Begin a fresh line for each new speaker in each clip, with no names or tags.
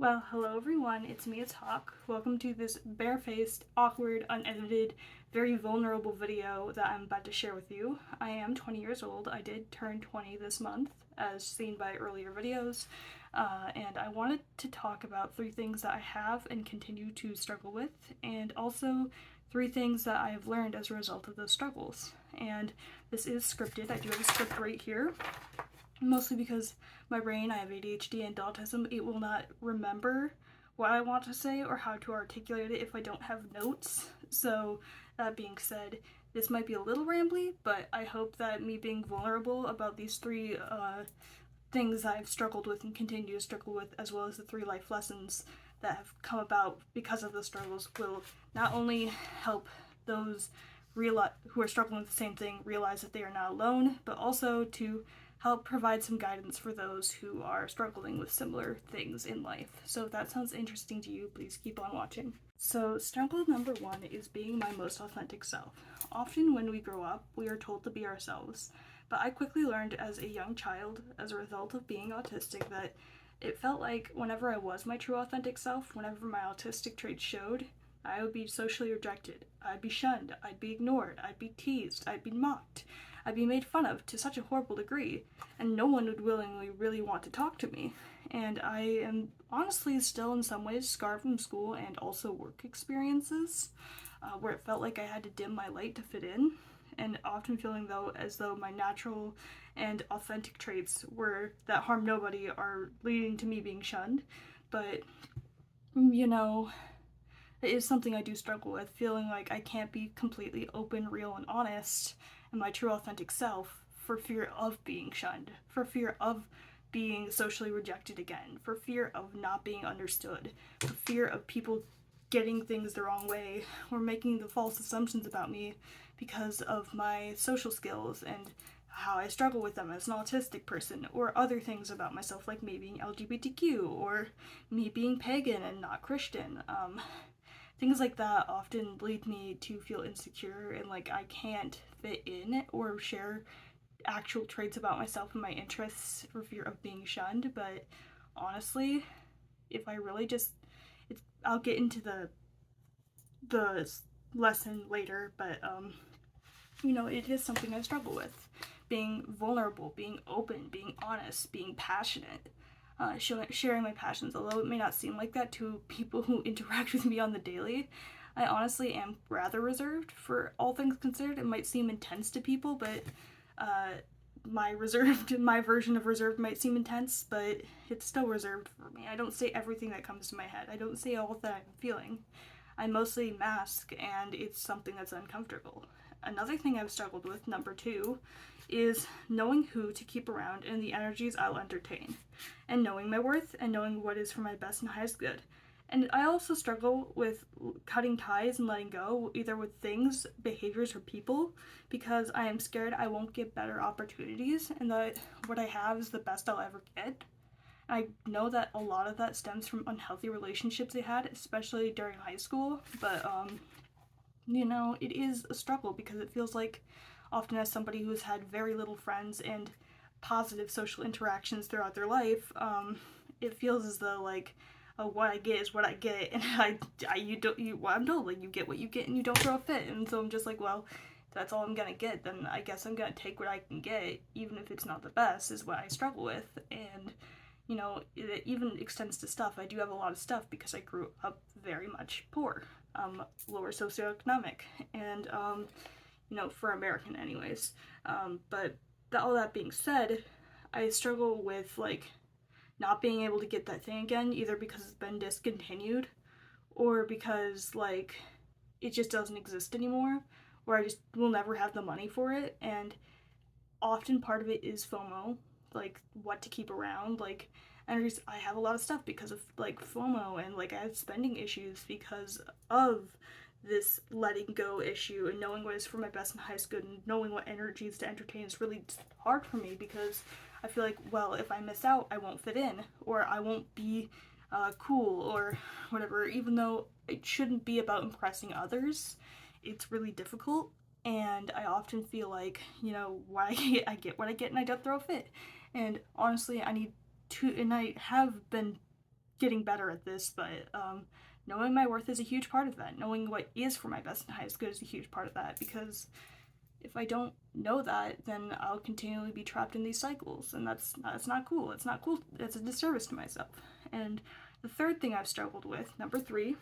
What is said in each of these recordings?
Well, hello everyone, it's Mia Talk. Welcome to this barefaced, awkward, unedited, very vulnerable video that I'm about to share with you. I am 20 years old. I did turn 20 this month, as seen by earlier videos, and I wanted to talk about 3 things that I have and continue to struggle with, and also 3 things that I have learned as a result of those struggles. And this is scripted. I do have a script right here. Mostly because my brain, I have ADHD and autism, it will not remember what I want to say or how to articulate it if I don't have notes. So, that being said, this might be a little rambly, but I hope that me being vulnerable about these 3 things I've struggled with and continue to struggle with, as well as the 3 life lessons that have come about because of the struggles, will not only help those who are struggling with the same thing realize that they are not alone, but also to help provide some guidance for those who are struggling with similar things in life. So if that sounds interesting to you, please keep on watching. So struggle number 1 is being my most authentic self. Often when we grow up, we are told to be ourselves, but I quickly learned as a young child, as a result of being autistic, that it felt like whenever I was my true authentic self, whenever my autistic traits showed, I would be socially rejected. I'd be shunned. I'd be ignored. I'd be teased. I'd be mocked. I'd be made fun of to such a horrible degree, and no one would willingly really want to talk to me. And I am honestly still in some ways scarred from school and also work experiences, where it felt like I had to dim my light to fit in, and often feeling as though my natural and authentic traits that harm nobody are leading to me being shunned. But, it is something I do struggle with, feeling like I can't be completely open, real, and honest and my true authentic self for fear of being shunned, for fear of being socially rejected again, for fear of not being understood, for fear of people getting things the wrong way or making the false assumptions about me because of my social skills and how I struggle with them as an autistic person, or other things about myself like me being LGBTQ or me being pagan and not Christian. Things like that often lead me to feel insecure and like I can't fit in or share actual traits about myself and my interests for fear of being shunned. But honestly, if I really I'll get into the lesson later, but it is something I struggle with. Being vulnerable, being open, being honest, being passionate, sharing my passions, although it may not seem like that to people who interact with me on the daily. I honestly am rather reserved, for all things considered. It might seem intense to people, but my version of reserved might seem intense, but it's still reserved for me. I don't say everything that comes to my head. I don't say all that I'm feeling. I mostly mask, and it's something that's uncomfortable. Another thing I've struggled with, number 2, is knowing who to keep around and the energies I'll entertain, and knowing my worth and knowing what is for my best and highest good. And I also struggle with cutting ties and letting go, either with things, behaviors, or people, because I am scared I won't get better opportunities and that what I have is the best I'll ever get. I know that a lot of that stems from unhealthy relationships I had, especially during high school, but it is a struggle because it feels like, often as somebody who's had very little friends and positive social interactions throughout their life, it feels as though like, what I get is what I get, and I'm told like you get what you get and you don't throw a fit, and so I'm just like, well, if that's all I'm gonna get, then I guess I'm gonna take what I can get, even if it's not the best, is what I struggle with. And it even extends to stuff. I do have a lot of stuff because I grew up very much poor, lower socioeconomic, and for American anyways. But all that being said, I struggle with like not being able to get that thing again, either because it's been discontinued or because like it just doesn't exist anymore, or I just will never have the money for it. And often part of it is FOMO, like what to keep around. Like, and I have a lot of stuff because of like FOMO, and like I have spending issues because of this letting go issue, and knowing what is for my best and highest good and knowing what energies to entertain is really hard for me, because I feel like, well, if I miss out, I won't fit in, or I won't be cool, or whatever. Even though it shouldn't be about impressing others, it's really difficult, and I often feel like, what I get what I get, and I don't throw a fit. And honestly, I have been getting better at this, but knowing my worth is a huge part of that. Knowing what is for my best and highest good is a huge part of that, because if I don't know that, then I'll continually be trapped in these cycles, and that's not cool. It's not cool. It's a disservice to myself. And the third thing I've struggled with, number 3,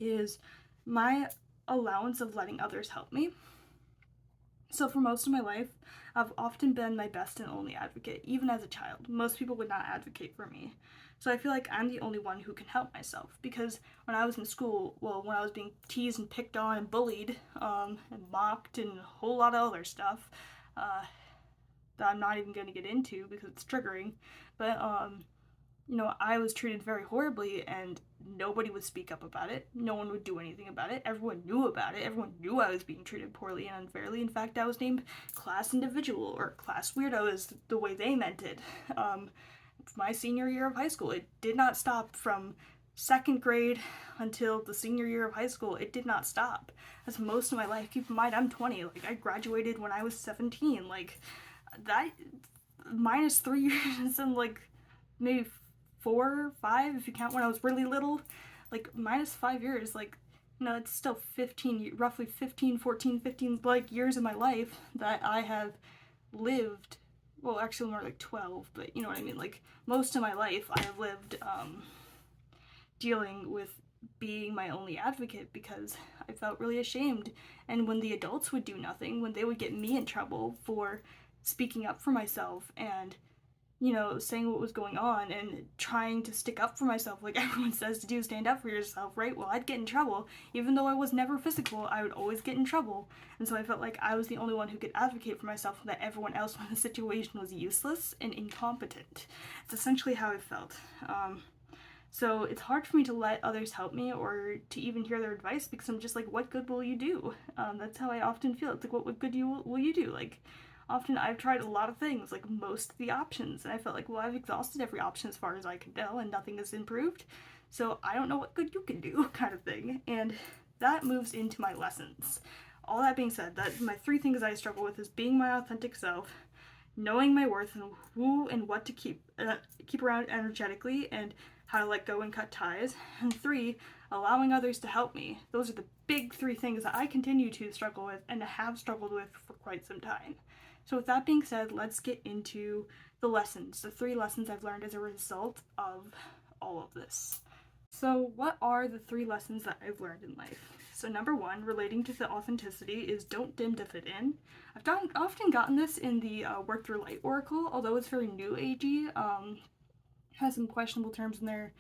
is my allowance of letting others help me. So for most of my life, I've often been my best and only advocate, even as a child. Most people would not advocate for me. So I feel like I'm the only one who can help myself, because when I was in school, when I was being teased and picked on and bullied, and mocked and a whole lot of other stuff, that I'm not even going to get into because it's triggering, but I was treated very horribly, and nobody would speak up about it. No one would do anything about it. Everyone knew about it. Everyone knew I was being treated poorly and unfairly. In fact, I was named class individual, or class weirdo is the way they meant it. My senior year of high school, it did not stop from 2nd grade until the senior year of high school. It did not stop. That's most of my life. Keep in mind, I'm 20. Like, I graduated when I was 17. Like, that minus 3 years and like maybe 4 or 5 if you count when I was really little, like minus 5 years, like, it's still 15, roughly 15, 14, 15 like years of my life that I have lived. Well, actually more like 12, but you know what I mean. Like, most of my life I have lived dealing with being my only advocate, because I felt really ashamed. And when the adults would do nothing, when they would get me in trouble for speaking up for myself and saying what was going on and trying to stick up for myself, like everyone says to do, stand up for yourself, right? Well, I'd get in trouble. Even though I was never physical, I would always get in trouble. And so I felt like I was the only one who could advocate for myself, and that everyone else in the situation was useless and incompetent. It's essentially how I felt. So it's hard for me to let others help me, or to even hear their advice, because I'm just like, what good will you do? That's how I often feel. It's like, what good will you do? Like, often I've tried a lot of things, like most of the options, and I felt like, well, I've exhausted every option as far as I can tell, and nothing has improved, so I don't know what good you can do, kind of thing. And that moves into my lessons. All that being said, that my 3 things I struggle with is being my authentic self, knowing my worth and who and what to keep around energetically, and how to let go and cut ties, and 3, allowing others to help me. Those are the big 3 things that I continue to struggle with and have struggled with for quite some time. So with that being said, let's get into the lessons, the 3 lessons I've learned as a result of all of this. So what are the 3 lessons that I've learned in life? So number 1, relating to the authenticity, is don't dim to fit in. I've often gotten this in the Work Through Light Oracle, although it's very new agey, has some questionable terms in there.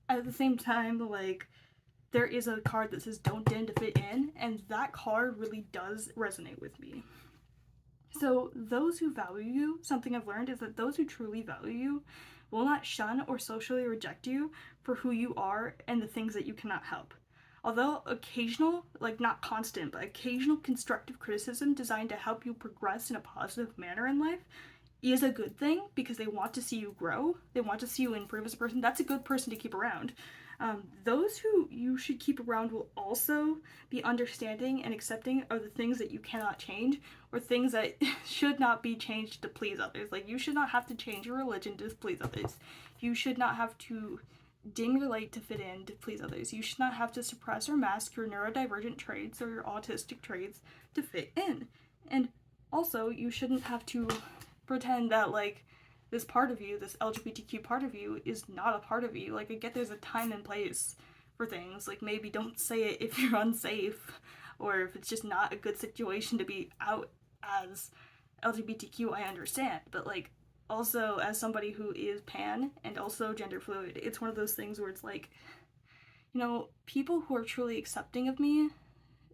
At the same time, like, there is a card that says don't dim to fit in, and that card really does resonate with me. So those who value you, something I've learned is that those who truly value you will not shun or socially reject you for who you are and the things that you cannot help. Although occasional, like not constant, but occasional constructive criticism designed to help you progress in a positive manner in life is a good thing, because they want to see you grow, they want to see you improve as a person. That's a good person to keep around. Those who you should keep around will also be understanding and accepting of the things that you cannot change, or things that should not be changed to please others. Like, you should not have to change your religion to please others. You should not have to dim your light to fit in to please others. You should not have to suppress or mask your neurodivergent traits or your autistic traits to fit in. And also, you shouldn't have to pretend that, like, this part of you, this LGBTQ part of you, is not a part of you. Like, I get there's a time and place for things. Like, maybe don't say it if you're unsafe, or if it's just not a good situation to be out as LGBTQ, I understand. But, like, also, as somebody who is pan and also gender fluid, it's one of those things where it's like, people who are truly accepting of me,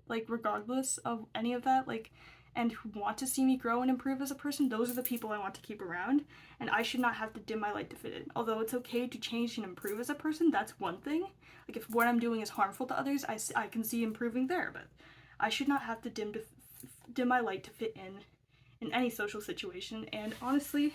like, regardless of any of that, like, and who want to see me grow and improve as a person, those are the people I want to keep around, and I should not have to dim my light to fit in. Although it's okay to change and improve as a person, that's one thing. Like, if what I'm doing is harmful to others, I can see improving there, but I should not have to dim my light to fit in any social situation. And honestly,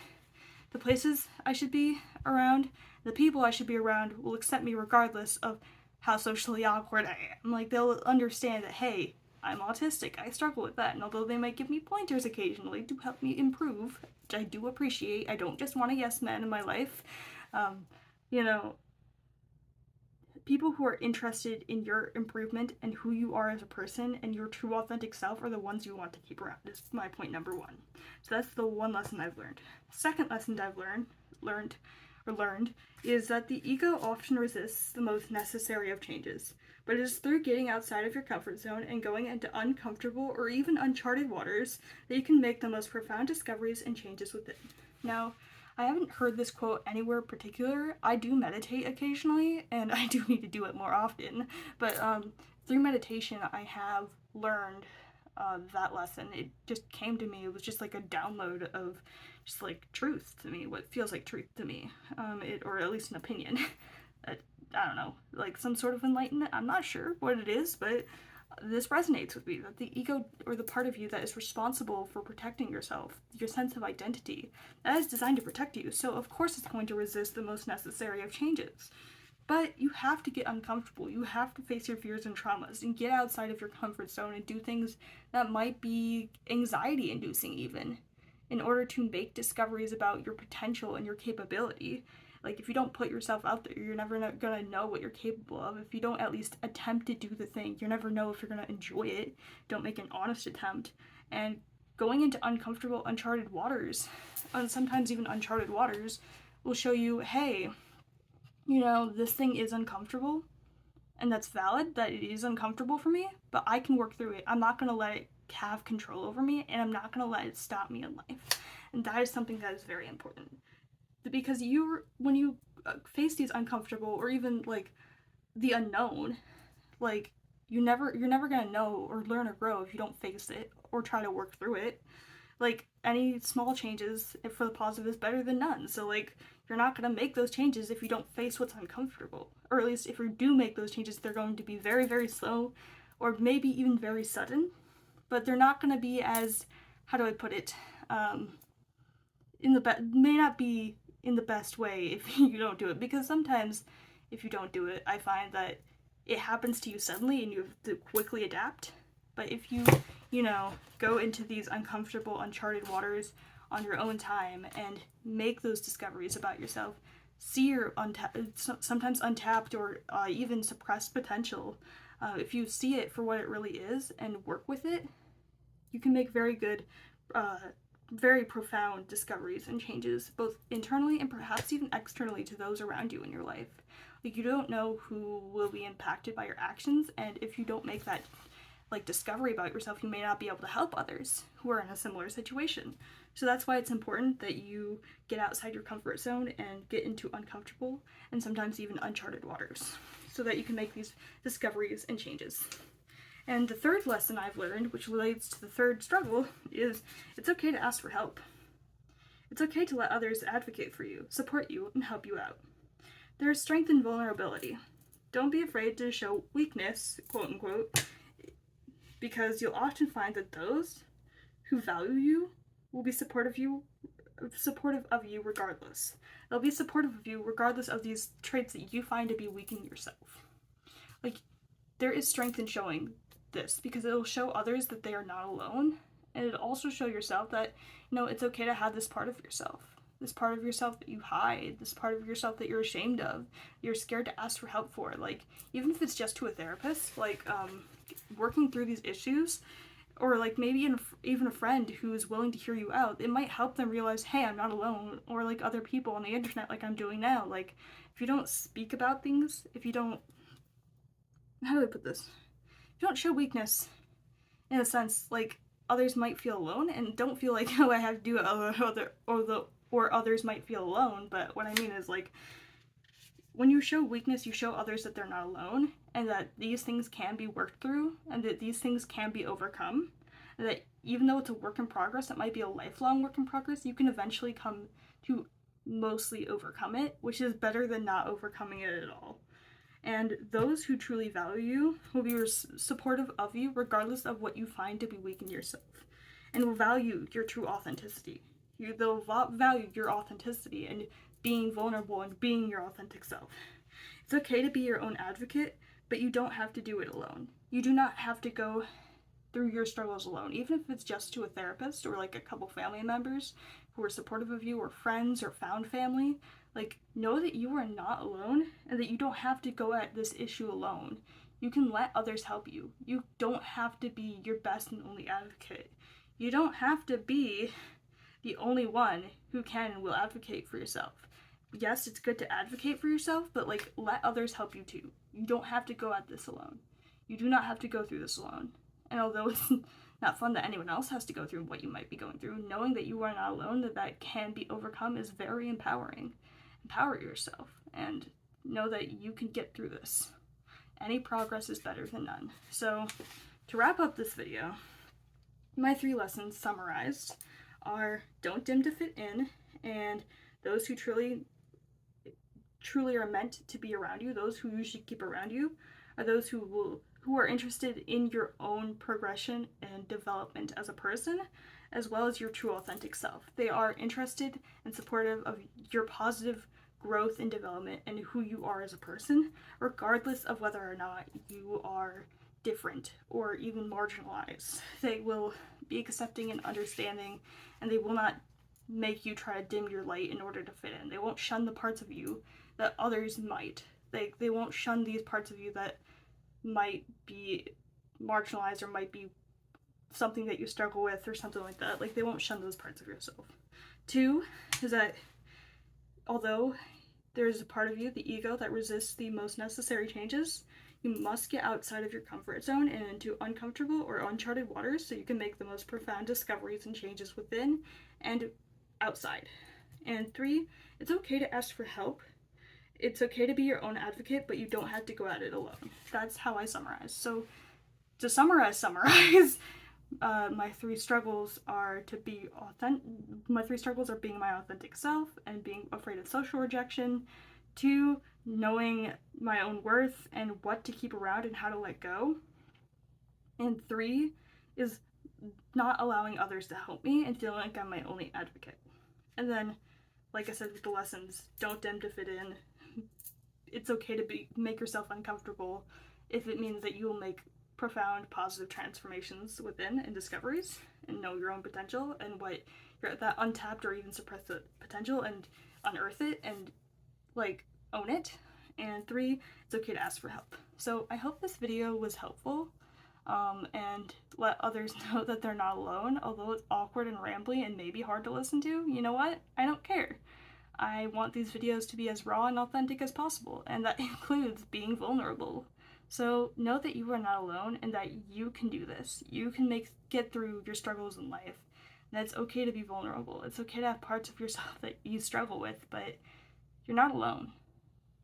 the places I should be around, the people I should be around, will accept me regardless of how socially awkward I am. Like, they'll understand that, hey, I'm autistic, I struggle with that, and although they might give me pointers occasionally to help me improve, which I do appreciate, I don't just want a yes man in my life, People who are interested in your improvement and who you are as a person and your true authentic self are the ones you want to keep around, is my point number one. So that's the one lesson I've learned. Second lesson I've learned is that the ego often resists the most necessary of changes, but it is through getting outside of your comfort zone and going into uncomfortable or even uncharted waters that you can make the most profound discoveries and changes within. Now, I haven't heard this quote anywhere particular. I do meditate occasionally, and I do need to do it more often, but through meditation I have learned that lesson. It just came to me. It was just like a download of just like truth to me, what feels like truth to me, or at least an opinion. I don't know, like some sort of enlightenment. I'm not sure what it is, but this resonates with me, that the ego, or the part of you that is responsible for protecting yourself, your sense of identity, that is designed to protect you. So of course it's going to resist the most necessary of changes. But you have to get uncomfortable. You have to face your fears and traumas and get outside of your comfort zone and do things that might be anxiety inducing even, in order to make discoveries about your potential and your capability. Like, if you don't put yourself out there, you're never gonna know what you're capable of. If you don't at least attempt to do the thing, you never know if you're gonna enjoy it. Don't make an honest attempt. And going into uncomfortable, uncharted waters, and sometimes even uncharted waters, will show you, hey, this thing is uncomfortable, and that's valid, that it is uncomfortable for me, but I can work through it. I'm not gonna let it have control over me, and I'm not gonna let it stop me in life. And that is something that is very important. Because when you face these uncomfortable, or even like the unknown, like you're never gonna know or learn or grow if you don't face it or try to work through it. Like, any small changes for the positive is better than none. So like, you're not gonna make those changes if you don't face what's uncomfortable. Or at least if you do make those changes, they're going to be very, very slow, or maybe even very sudden. But they're not gonna be as, how do I put it, may not be in the best way if you don't do it. Because sometimes if you don't do it, I find that it happens to you suddenly and you have to quickly adapt. But if you go into these uncomfortable, uncharted waters on your own time and make those discoveries about yourself, see your sometimes untapped or even suppressed potential, if you see it for what it really is and work with it, you can make very good, very profound discoveries and changes, both internally and perhaps even externally to those around you in your life. Like, you don't know who will be impacted by your actions, and if you don't make that discovery about yourself, you may not be able to help others who are in a similar situation. So that's why it's important that you get outside your comfort zone and get into uncomfortable and sometimes even uncharted waters, so that you can make these discoveries and changes. And the third lesson I've learned, which relates to the third struggle, is it's okay to ask for help. It's okay to let others advocate for you, support you, and help you out. There is strength in vulnerability. Don't be afraid to show weakness, quote unquote, because you'll often find that those who value you will be supportive of you regardless. They'll be supportive of you regardless of these traits that you find to be weak in yourself. Like, there is strength in showing this, because it'll show others that they are not alone, and it'll also show yourself that, it's okay to have this part of yourself. This part of yourself that you hide, this part of yourself that you're ashamed of, you're scared to ask for help for. Like, even if it's just to a therapist, working through these issues, or maybe even a friend who is willing to hear you out, it might help them realize, hey, I'm not alone. Or other people on the internet, like I'm doing now. Like, if you don't speak about things, if you don't, how do I put this? If you don't show weakness, in a sense, others might feel alone, and don't feel like, oh, I have to do it, or others might feel alone. But what I mean is, when you show weakness, you show others that they're not alone, and that these things can be worked through, and that these things can be overcome, and that even though it's a work in progress, it might be a lifelong work in progress, you can eventually come to mostly overcome it, which is better than not overcoming it at all. And those who truly value you will be supportive of you regardless of what you find to be weak in yourself, and will value your true authenticity. They'll value your authenticity and being vulnerable and being your authentic self. It's okay to be your own advocate, but you don't have to do it alone. You do not have to go through your struggles alone, even if it's just to a therapist or a couple family members who are supportive of you, or friends or found family. Like, know that you are not alone and that you don't have to go at this issue alone. You can let others help you. You don't have to be your best and only advocate. You don't have to be the only one who can and will advocate for yourself. Yes, it's good to advocate for yourself, but like, let others help you too. You don't have to go at this alone. You do not have to go through this alone. And although it's not fun that anyone else has to go through what you might be going through, knowing that you are not alone, that can be overcome, is very empowering. Empower yourself and know that you can get through this. Any progress is better than none. So, to wrap up this video, my 3 lessons summarized are: don't dim to fit in, and those who truly are meant to be around you, those who you should keep around you, are those who are interested in your own progression and development as a person, as well as your true authentic self. They are interested and supportive of your positive growth and development and who you are as a person, regardless of whether or not you are different or even marginalized. They will be accepting and understanding, and they will not make you try to dim your light in order to fit in. They won't shun the parts of you that others might. They won't shun these parts of you that might be marginalized or might be something that you struggle with or something like that. Like, they won't shun those parts of yourself. 2 is that although there's a part of you, the ego, that resists the most necessary changes, you must get outside of your comfort zone and into uncomfortable or uncharted waters so you can make the most profound discoveries and changes within and outside. And 3, it's okay to ask for help. It's okay to be your own advocate, but you don't have to go at it alone. That's how I summarize. So, to summarize, my 3 struggles are to be authentic. My 3 struggles are being my authentic self and being afraid of social rejection. 2, knowing my own worth and what to keep around and how to let go. And 3 is not allowing others to help me and feeling like I'm my only advocate. And then, like I said with the lessons, don't dim to fit in. It's okay to make yourself uncomfortable if it means that you will make profound positive transformations within and discoveries, and know your own potential and what you're that untapped or even suppressed potential, and unearth it and like own it. And 3, it's okay to ask for help. So I hope this video was helpful, and let others know that they're not alone. Although it's awkward and rambly and maybe hard to listen to, you know what? I don't care. I want these videos to be as raw and authentic as possible, and that includes being vulnerable. So know that you are not alone and that you can do this. You can get through your struggles in life. And it's okay to be vulnerable. It's okay to have parts of yourself that you struggle with, but you're not alone.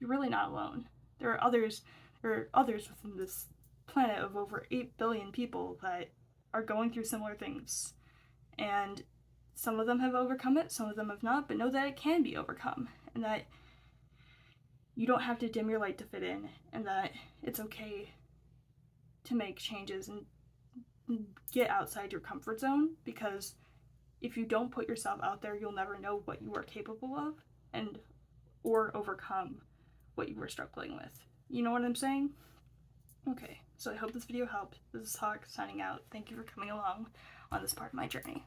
You're really not alone. There are others within this planet of over 8 billion people that are going through similar things. And some of them have overcome it, some of them have not, but know that it can be overcome, and that you don't have to dim your light to fit in, and that it's okay to make changes and get outside your comfort zone, because if you don't put yourself out there, you'll never know what you are capable of or overcome what you were struggling with. You know what I'm saying? Okay, so I hope this video helped. This is Hawk signing out. Thank you for coming along on this part of my journey.